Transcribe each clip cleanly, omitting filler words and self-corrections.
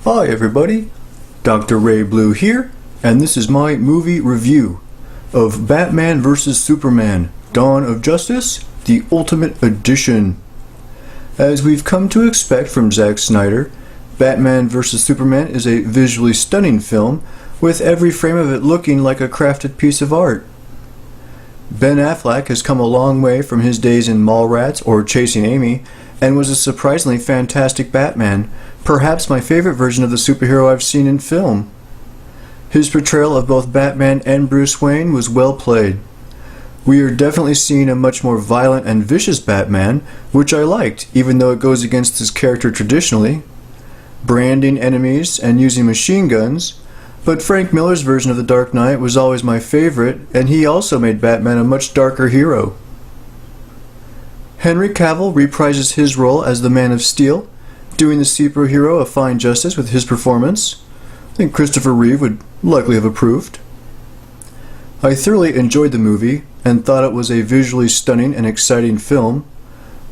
Hi everybody, Dr. Ray Blue here, and this is my movie review of Batman vs. Superman, Dawn of Justice, the Ultimate Edition. As we've come to expect from Zack Snyder, Batman vs. Superman is a visually stunning film, with every frame of it looking like a crafted piece of art. Ben Affleck has come a long way from his days in Mallrats or Chasing Amy, and was a surprisingly fantastic Batman, perhaps my favorite version of the superhero I've seen in film. His portrayal of both Batman and Bruce Wayne was well played. We are definitely seeing a much more violent and vicious Batman, which I liked, even though it goes against his character traditionally, branding enemies and using machine guns. But Frank Miller's version of The Dark Knight was always my favorite, and he also made Batman a much darker hero. Henry Cavill reprises his role as the Man of Steel, doing the superhero a fine justice with his performance. I think Christopher Reeve would likely have approved. I thoroughly enjoyed the movie, and thought it was a visually stunning and exciting film.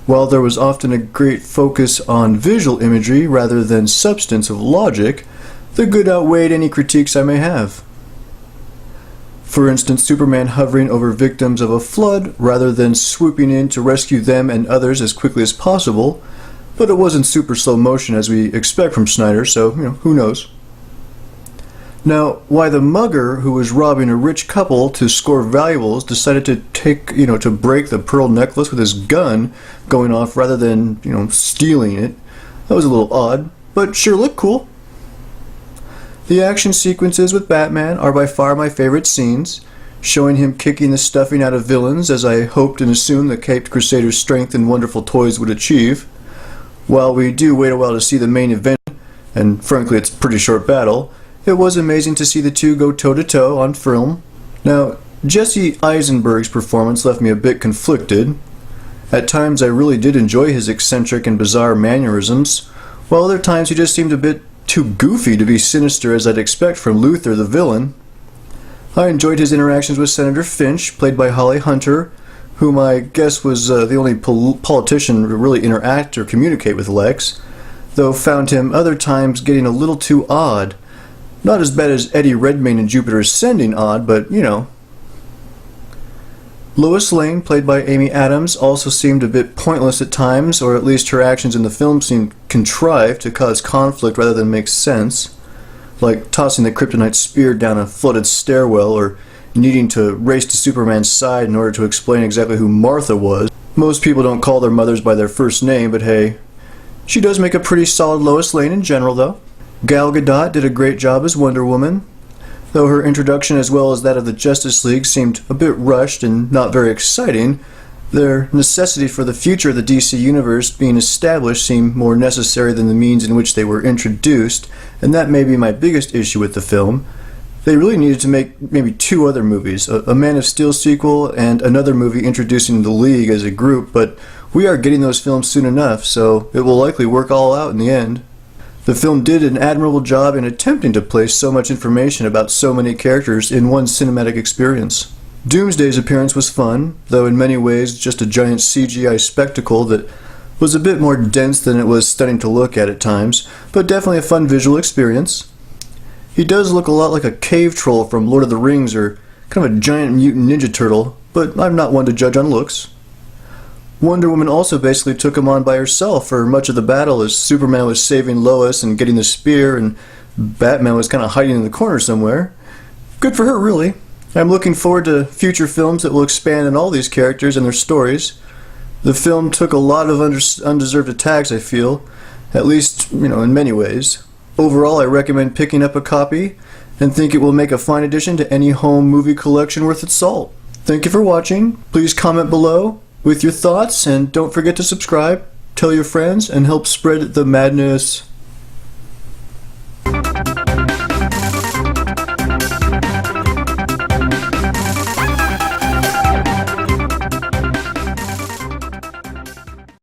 While there was often a great focus on visual imagery rather than substance of logic, the good outweighed any critiques I may have. For instance, Superman hovering over victims of a flood rather than swooping in to rescue them and others as quickly as possible, but it wasn't super slow motion as we expect from Snyder, so, who knows. Now, why the mugger who was robbing a rich couple to score valuables decided to to break the pearl necklace with his gun going off rather than, stealing it, that was a little odd, but sure looked cool. The action sequences with Batman are by far my favorite scenes, showing him kicking the stuffing out of villains as I hoped and assumed the Caped Crusader's strength and wonderful toys would achieve. While we do wait a while to see the main event, and frankly it's a pretty short battle, it was amazing to see the two go toe-to-toe on film. Now, Jesse Eisenberg's performance left me a bit conflicted. At times I really did enjoy his eccentric and bizarre mannerisms, while other times he just seemed a bit too goofy to be sinister as I'd expect from Luthor the villain. I enjoyed his interactions with Senator Finch, played by Holly Hunter, whom I guess was the only politician to really interact or communicate with Lex, though found him other times getting a little too odd. Not as bad as Eddie Redmayne in Jupiter Ascending odd, but Lois Lane, played by Amy Adams, also seemed a bit pointless at times, or at least her actions in the film seemed contrived to cause conflict rather than make sense, like tossing the kryptonite spear down a flooded stairwell, or needing to race to Superman's side in order to explain exactly who Martha was. Most people don't call their mothers by their first name, but hey, she does make a pretty solid Lois Lane in general, though. Gal Gadot did a great job as Wonder Woman, though her introduction as well as that of the Justice League seemed a bit rushed and not very exciting. Their necessity for the future of the DC Universe being established seemed more necessary than the means in which they were introduced, and that may be my biggest issue with the film. They really needed to make maybe two other movies, a Man of Steel sequel and another movie introducing the League as a group, but we are getting those films soon enough, so it will likely work all out in the end. The film did an admirable job in attempting to place so much information about so many characters in one cinematic experience. Doomsday's appearance was fun, though in many ways just a giant CGI spectacle that was a bit more dense than it was stunning to look at times, but definitely a fun visual experience. He does look a lot like a cave troll from Lord of the Rings, or kind of a giant mutant ninja turtle, but I'm not one to judge on looks. Wonder Woman also basically took him on by herself for much of the battle, as Superman was saving Lois and getting the spear, and Batman was kind of hiding in the corner somewhere. Good for her, really. I'm looking forward to future films that will expand on all these characters and their stories. The film took a lot of undeserved attacks, I feel, at least, in many ways. Overall, I recommend picking up a copy, and think it will make a fine addition to any home movie collection worth its salt. Thank you for watching. Please comment below with your thoughts, and don't forget to subscribe, tell your friends, and help spread the madness.